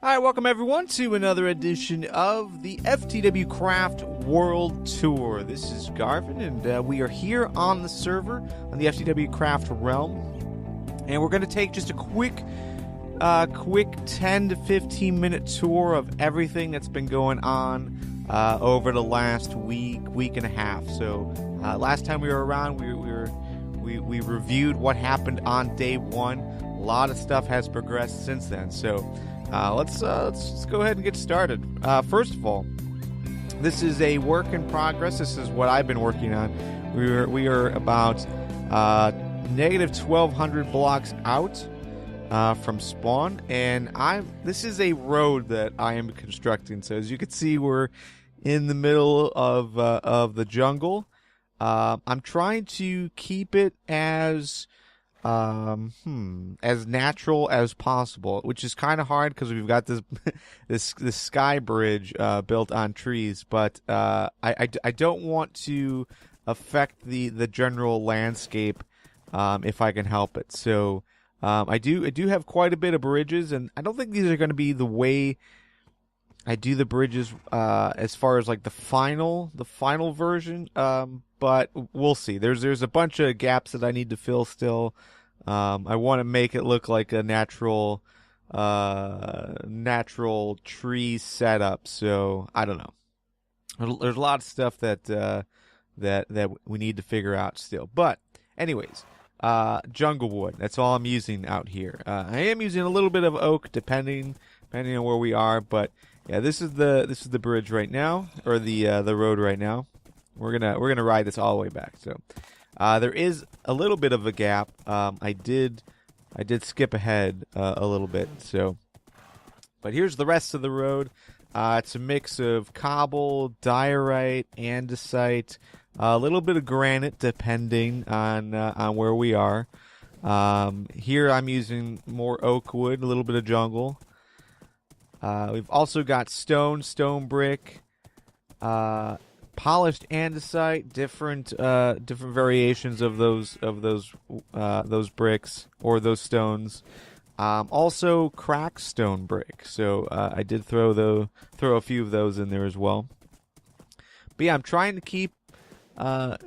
Alright, welcome everyone to another edition of the FTWcraft World Tour. This is Garvin, and we are here on the server on the FTWcraft Realm. And we're going to take just a quick 10 to 15 minute tour of everything that's been going on over the last week and a half. So last time we were around, we reviewed what happened on day one. A lot of stuff has progressed since then. So let's go ahead and get started. First of all, this is a work in progress. This is what I've been working on. We are about negative 1,200 blocks out from spawn, and this is a road that I am constructing. So as you can see, we're in the middle of the jungle. I'm trying to keep it as natural as possible, which is kind of hard because we've got this sky bridge built on trees, but I don't want to affect the general landscape if I can help it. So I do have quite a bit of bridges, and I don't think these are going to be the way I do the bridges as far as like the final version, but we'll see. There's a bunch of gaps that I need to fill still. I want to make it look like a natural tree setup. So I don't know. There's a lot of stuff that we need to figure out still. But anyways, jungle wood. That's all I'm using out here. I am using a little bit of oak depending on where we are, but yeah, this is the bridge right now, or the road right now. We're gonna ride this all the way back. So there is a little bit of a gap. I did skip ahead a little bit. So, but here's the rest of the road. It's a mix of cobble, diorite, andesite, a little bit of granite depending on where we are. Here I'm using more oak wood, a little bit of jungle. We've also got stone brick, polished andesite, different variations of those bricks or those stones. Also cracked stone brick. So I did throw a few of those in there as well. But yeah, I'm trying to keep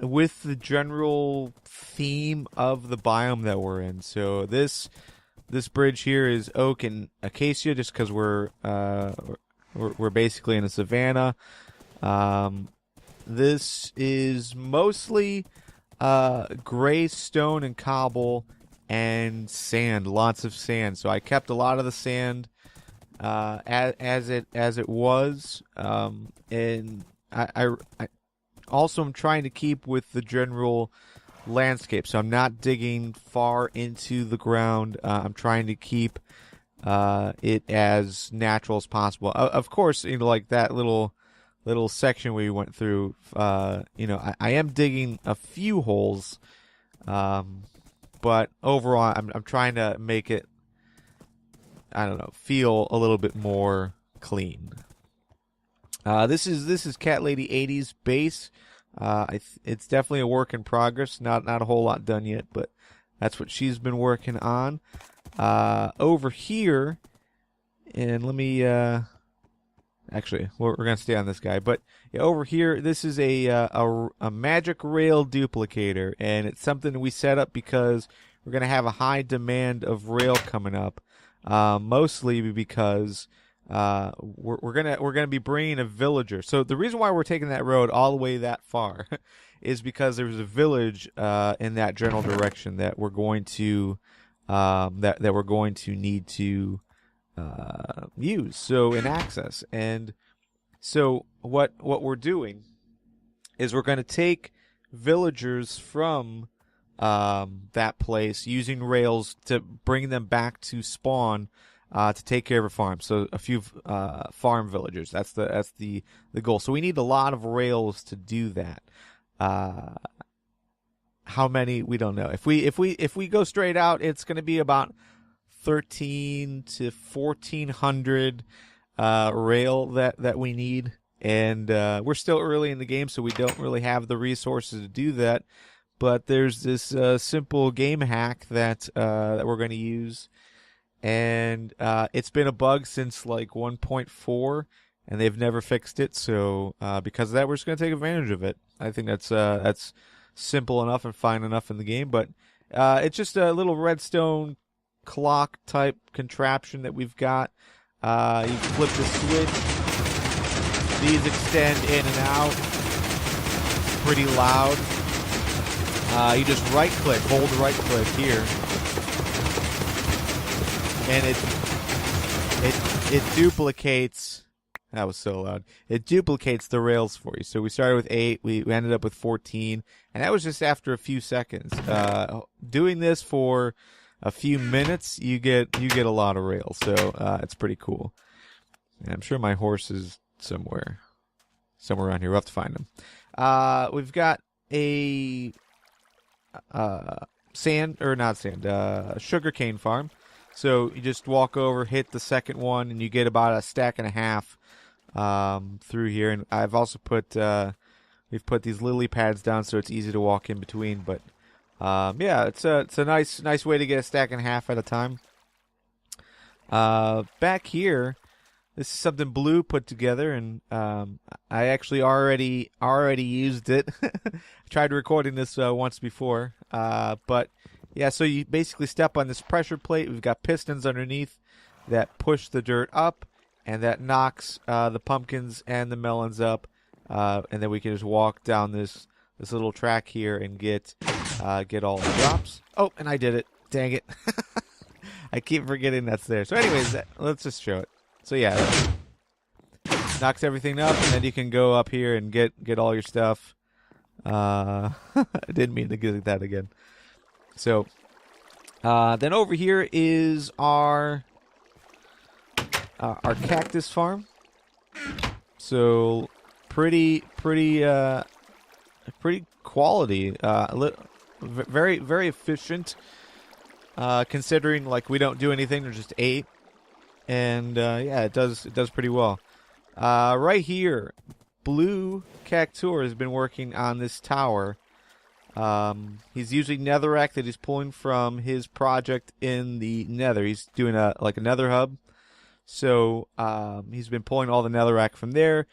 with the general theme of the biome that we're in. So this bridge here is oak and acacia, just because we're basically in a savanna. This is mostly gray stone and cobble and sand, lots of sand. So I kept a lot of the sand as it was, and I also am trying to keep with the general landscape. So I'm not digging far into the ground. I'm trying to keep it as natural as possible. Of course, like that little section we went through, I am digging a few holes, but overall I'm trying to make it, I don't know, feel a little bit more clean. This is Cat Lady 80's base. It's definitely a work in progress. Not a whole lot done yet, but that's what she's been working on. Over here, and let me actually, we're gonna stay on this guy. But yeah, over here, this is a magic rail duplicator, and it's something we set up because we're gonna have a high demand of rail coming up. Mostly because we're gonna be bringing a villager. So the reason why we're taking that road all the way that far is because there's a village in that general direction that we're going to that we're going to need to use and access. And so what we're doing is we're going to take villagers from that place using rails to bring them back to spawn to take care of a farm. So a few farm villagers. That's the goal. So we need a lot of rails to do that. How many, we don't know. If we go straight out, it's going to be about 1,300 to 1,400 rail that we need, and we're still early in the game, so we don't really have the resources to do that. But there's this simple game hack that we're going to use, and it's been a bug since like 1.4, and they've never fixed it. So because of that, we're just gonna take advantage of it. I think that's simple enough and fine enough in the game, but it's just a little redstone clock type contraption that we've got. You flip the switch. These extend in and out. It's pretty loud. You just right click, hold right click here, and it duplicates. That was so loud. It duplicates the rails for you. So we started with 8, we ended up with 14, and that was just after a few seconds. Doing this for a few minutes, you get a lot of rails. So it's pretty cool. And I'm sure my horse is somewhere around here. We'll have to find him. We've got a sugarcane farm. So you just walk over, hit the second one, and you get about a stack and a half through here. And I've also we've put these lily pads down so it's easy to walk in between. But yeah, it's a nice way to get a stack and a half at a time. Back here, this is something Blue put together, and I actually already used it. I tried recording this once before, but yeah. So you basically step on this pressure plate. We've got pistons underneath that push the dirt up, and that knocks the pumpkins and the melons up, and then we can just walk down this little track here and get all the drops. Oh, and I did it. Dang it! I keep forgetting that's there. So, anyways, let's just show it. So yeah, knocks everything up, and then you can go up here and get all your stuff. I didn't mean to get that again. So then over here is our cactus farm. So pretty quality. Very very efficient. Considering like we don't do anything, there's just 8. And yeah, it does pretty well. Right here, Blue Cactuar has been working on this tower. He's using netherrack that he's pulling from his project in the nether. He's doing a nether hub. So he's been pulling all the netherrack from there,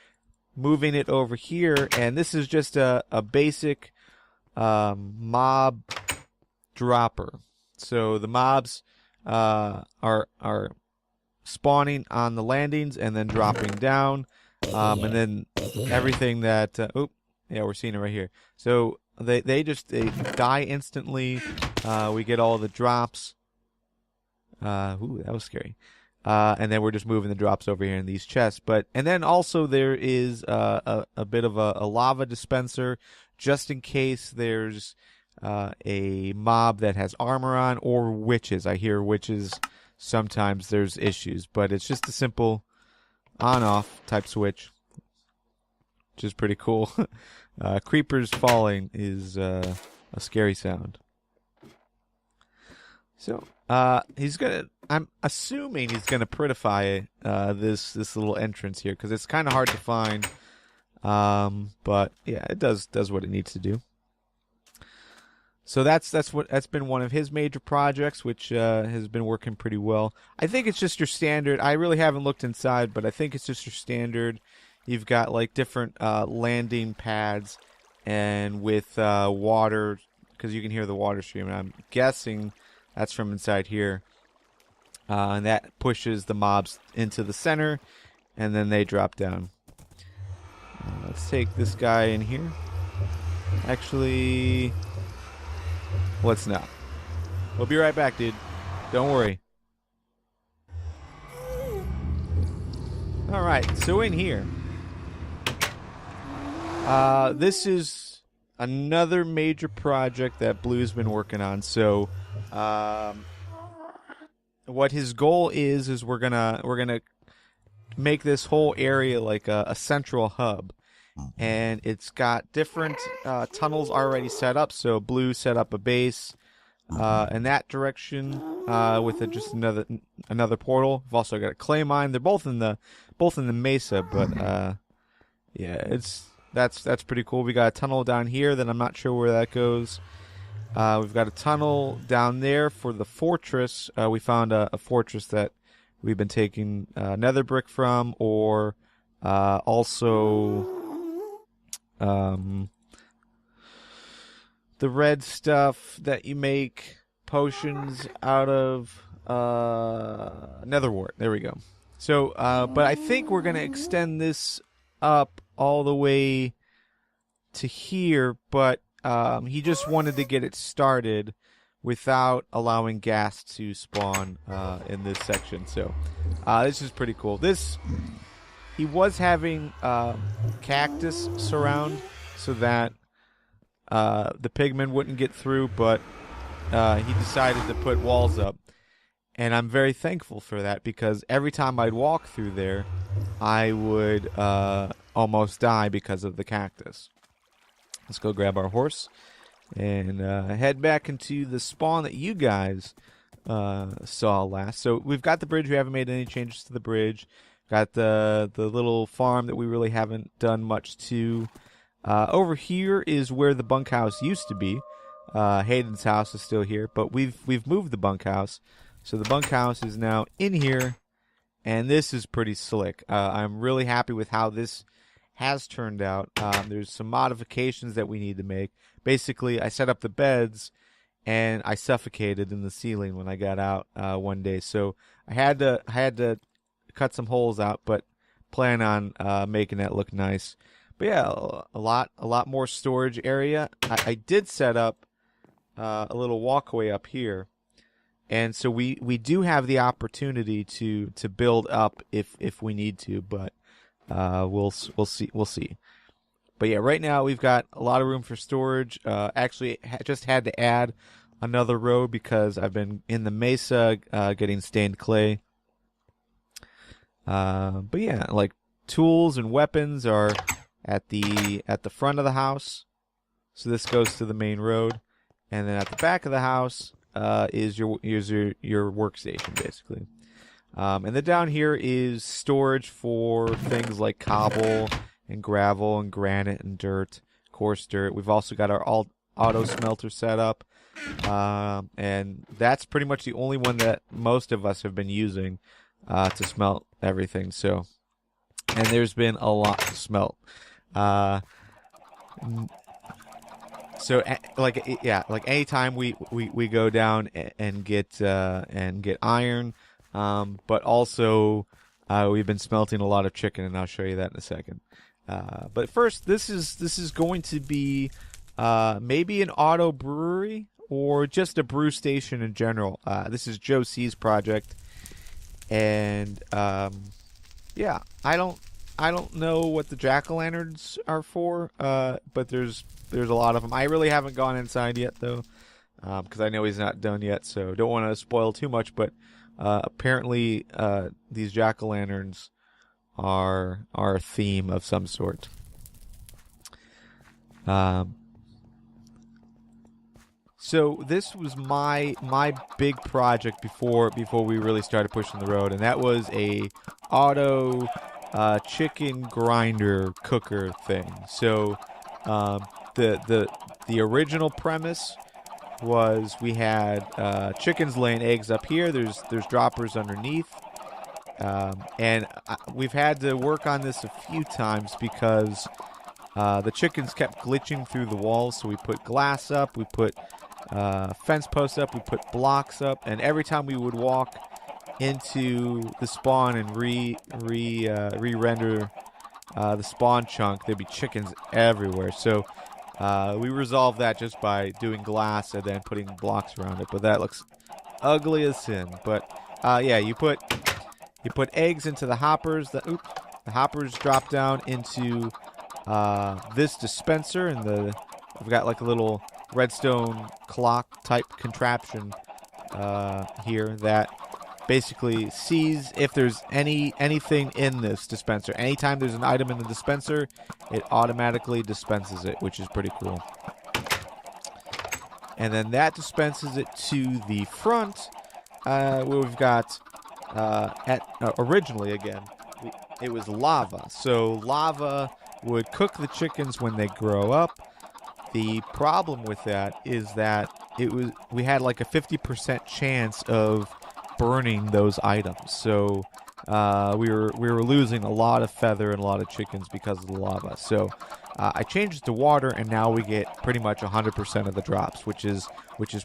moving it over here, and this is just a basic mob dropper. So the mobs are spawning on the landings and then dropping down, and then everything that yeah, we're seeing it right here. So they die instantly. We get all the drops. Ooh, that was scary. And then we're just moving the drops over here in these chests. And then also there is a bit of a lava dispenser, just in case there's a mob that has armor on, or witches. I hear witches. Sometimes there's issues, but it's just a simple on-off type switch, which is pretty cool. Creepers falling is a scary sound. So I'm assuming he's gonna prettify this little entrance here, because it's kind of hard to find. But yeah, it does what it needs to do. So that's been one of his major projects, which has been working pretty well. I think it's just your standard. I really haven't looked inside, but I think it's just your standard. You've got like different landing pads, and with water, because you can hear the water stream. And I'm guessing that's from inside here, and that pushes the mobs into the center, and then they drop down. Let's take this guy in here. Actually, let's not. We'll be right back, dude. Don't worry. Alright, so in here, this is another major project that Blue's been working on. So, what his goal is we're gonna make this whole area like a central hub. And it's got different tunnels already set up. So Blue set up a base in that direction with just another portal. We've also got a clay mine. They're both in the mesa, but yeah, that's pretty cool. We got a tunnel down here that I'm not sure where that goes. We've got a tunnel down there for the fortress. We found a fortress that we've been taking nether brick from, or also the red stuff that you make potions out of nether wart. There we go. So, but I think we're going to extend this up all the way to here, but he just wanted to get it started without allowing gas to spawn in this section. So this is pretty cool. He was having cactus surround so that the pigmen wouldn't get through, but he decided to put walls up. And I'm very thankful for that, because every time I'd walk through there, I would almost die because of the cactus. Let's go grab our horse and head back into the spawn that you guys saw last. So we've got the bridge. We haven't made any changes to the bridge. Got the little farm that we really haven't done much to. Over here is where the bunkhouse used to be. Hayden's house is still here, but we've moved the bunkhouse. So the bunkhouse is now in here, and this is pretty slick. I'm really happy with how this has turned out. There's some modifications that we need to make. Basically, I set up the beds, and I suffocated in the ceiling when I got out one day. So I had to cut some holes out, but plan on making that look nice. But yeah, a lot more storage area. I did set up a little walkway up here. And so we do have the opportunity to build up if we need to, but we'll see. But yeah, right now we've got a lot of room for storage. Actually, just had to add another row because I've been in the mesa getting stained clay. But yeah, like tools and weapons are at the front of the house, so this goes to the main road, and then at the back of the house is your workstation, basically. And then down here is storage for things like cobble and gravel and granite and dirt, coarse dirt. We've also got our auto smelter set up, and that's pretty much the only one that most of us have been using to smelt everything. So, and there's been a lot to smelt. So, like anytime we go down and get iron, but also we've been smelting a lot of chicken, and I'll show you that in a second. But first, this is going to be maybe an auto brewery or just a brew station in general. This is Joe C's project, and yeah, I don't know what the jack-o'-lanterns are for, but there's a lot of them. I really haven't gone inside yet, though, because I know he's not done yet, so don't want to spoil too much. But apparently, these jack-o'-lanterns are a theme of some sort. So this was my big project before we really started pushing the road, and that was a auto chicken grinder cooker thing. So the original premise was we had chickens laying eggs up here. There's droppers underneath, and we've had to work on this a few times because the chickens kept glitching through the walls. So we put glass up, we put fence posts up, we put blocks up, and every time we would walk into the spawn and re-render the spawn chunk, there'd be chickens everywhere. So we resolved that just by doing glass and then putting blocks around it, but that looks ugly as sin. But yeah, you put eggs into the hoppers. The hoppers drop down into this dispenser, and we've got like a little redstone clock type contraption here that basically sees if there's anything in this dispenser. Anytime there's an item in the dispenser, it automatically dispenses it, which is pretty cool. And then that dispenses it to the front, where we've got originally again it was lava. So lava would cook the chickens when they grow up. The problem with that is that we had like a 50% chance of burning those items. So we were losing a lot of feather and a lot of chickens because of the lava. So I changed it to water, and now we get pretty much 100% of the drops, which is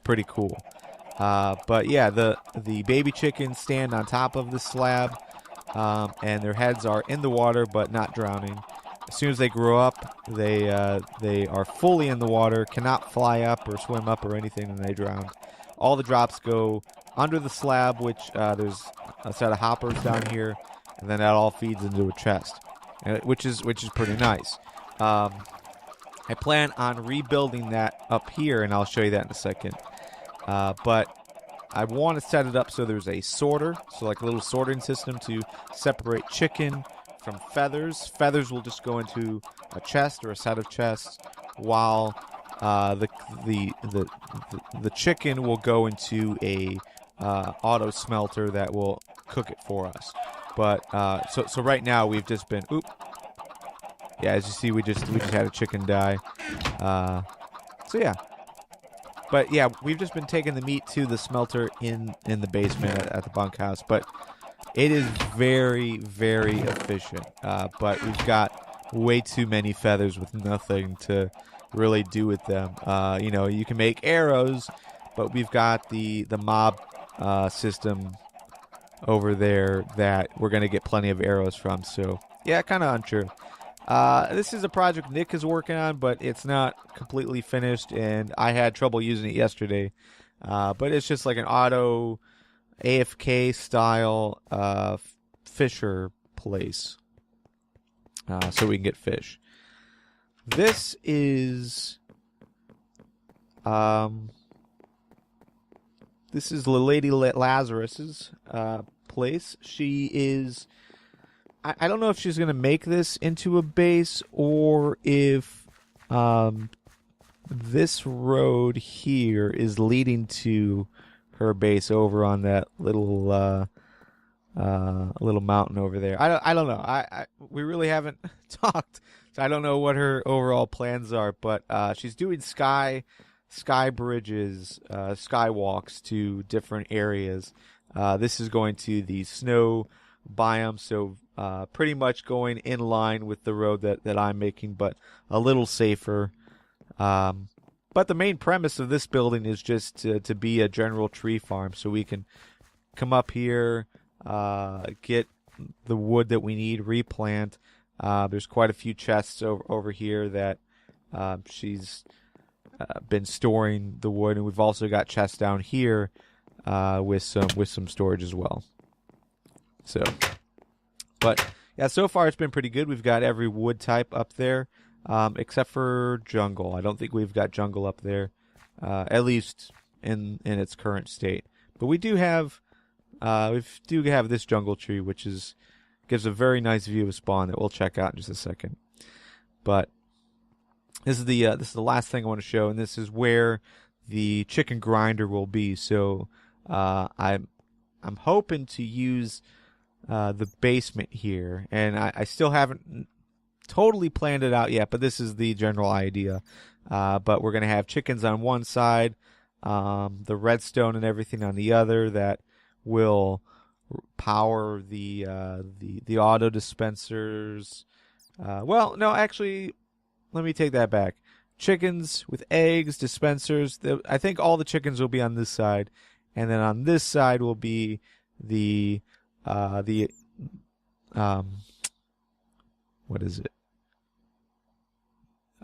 pretty cool. But yeah, the baby chickens stand on top of the slab, and their heads are in the water but not drowning. As soon as they grow up, they are fully in the water, cannot fly up or swim up or anything, and they drown. All the drops go under the slab, which there's a set of hoppers down here, and then that all feeds into a chest, which is pretty nice. I plan on rebuilding that up here, and I'll show you that in a second. But I want to set it up so there's a sorter, so like a little sorting system to separate chicken from feathers. Feathers will just go into a chest or a set of chests, while the chicken will go into a auto smelter that will cook it for us. But so right now we've just been yeah, as you see, we just had a chicken die. So yeah. But yeah, we've just been taking the meat to the smelter in the basement at the bunkhouse. But it is very, very efficient. But we've got way too many feathers with nothing to really do with them. You can make arrows, but we've got the mob system over there that we're going to get plenty of arrows from. So yeah, kind of unsure. This is a project Nick is working on, but it's not completely finished, and I had trouble using it yesterday. But it's just like an auto AFK style fisher place, so we can get fish. This is the Lady Lazarus's place. She is. I don't know if she's going to make this into a base, or if this road here is leading to her base over on that little mountain over there. I don't know. We really haven't talked, so I don't know what her overall plans are. But she's doing sky bridges, skywalks to different areas. This is going to the snow biome, so pretty much going in line with the road that I'm making, but a little safer. But the main premise of this building is just to be a general tree farm, so we can come up here, get the wood that we need, replant. There's quite a few chests over here that she's been storing the wood, and we've also got chests down here with some storage as well. So, but yeah, so far it's been pretty good. We've got every wood type up there, except for jungle. I don't think we've got jungle up there, at least in its current state. But we do have this jungle tree, which gives a very nice view of spawn that we'll check out in just a second. But this is the last thing I want to show, and this is where the chicken grinder will be. So I'm hoping to use the basement here, and I still haven't totally planned it out yet, but this is the general idea. But we're going to have chickens on one side, the redstone and everything on the other that will power the auto dispensers. Well, no, actually, let me take that back. Chickens with eggs, dispensers. I think all the chickens will be on this side, and then on this side will be the what is it?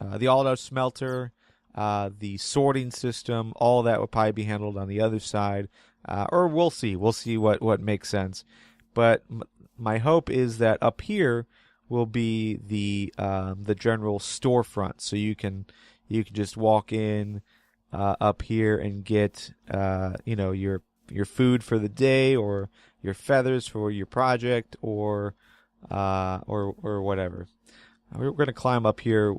The auto smelter, the sorting system, all that will probably be handled on the other side, or we'll see. We'll see what makes sense. But my hope is that up here will be the general storefront, so you can just walk in up here and get your food for the day, or your feathers for your project, or whatever. We're going to climb up here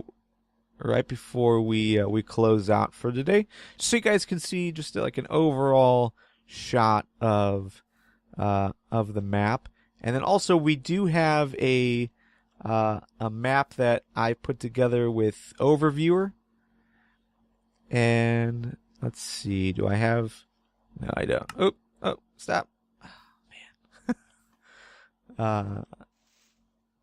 right before we close out for today, so you guys can see just like an overall shot of the map. And then also we do have a map that I put together with Overviewer, and Let's see. Do I have? No, I don't. Oh, stop. Oh, man.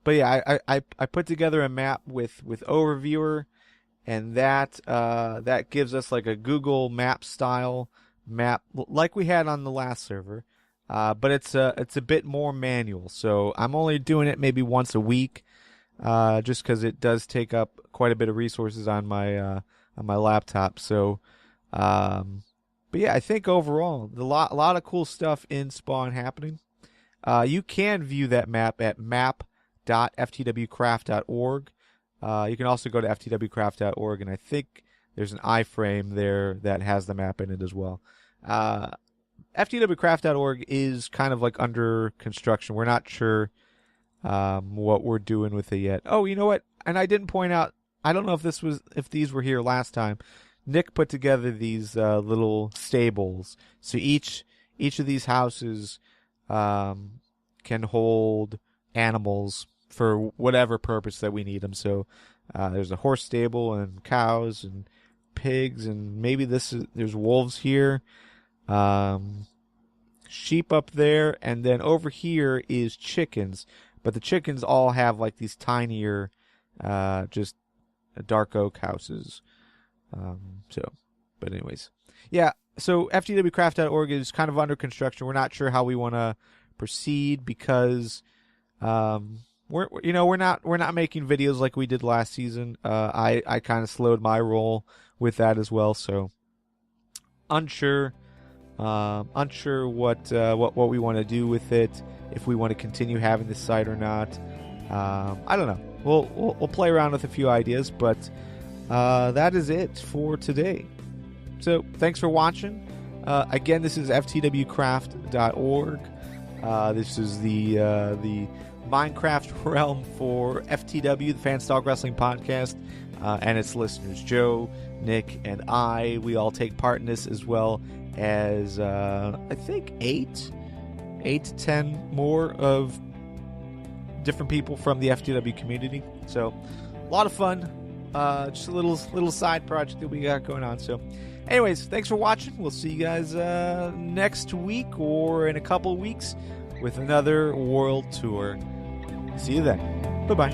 But yeah, I put together a map with Overviewer, and that gives us like a Google Map style map like we had on the last server. But it's a bit more manual, so I'm only doing it maybe once a week, just because it does take up quite a bit of resources on my laptop. So, but yeah, I think overall a lot of cool stuff in Spawn happening. You can view that map at map.ftwcraft.org. You can also go to ftwcraft.org, and I think there's an iframe there that has the map in it as well. FTWcraft.org is kind of like under construction. We're not sure what we're doing with it yet. Oh, you know what? And I didn't point out. I don't know if these were here last time. Nick put together these little stables. So each of these houses can hold animals for whatever purpose that we need them. So there's a horse stable and cows and pigs, and maybe there's wolves here, sheep up there, and then over here is chickens. But the chickens all have like these tinier, just dark oak houses. But anyways, yeah. So FTWcraft.org is kind of under construction. We're not sure how we want to proceed because we're not making videos like we did last season. I kind of slowed my roll with that as well, so unsure what we want to do with it, if we want to continue having this site or not. I don't know. We'll play around with a few ideas, but that is it for today. So thanks for watching. Again, this is FTWcraft.org. This is the Minecraft realm for FTW, the Fans Dog Wrestling Podcast, and its listeners, Joe, Nick, and I. We all take part in this, as well as I think 8 to 10 more of different people from the FTW community. So a lot of fun. Just a little side project that we got going on. So anyways, thanks for watching. We'll see you guys next week or in a couple of weeks with another world tour. See you then. Bye-bye.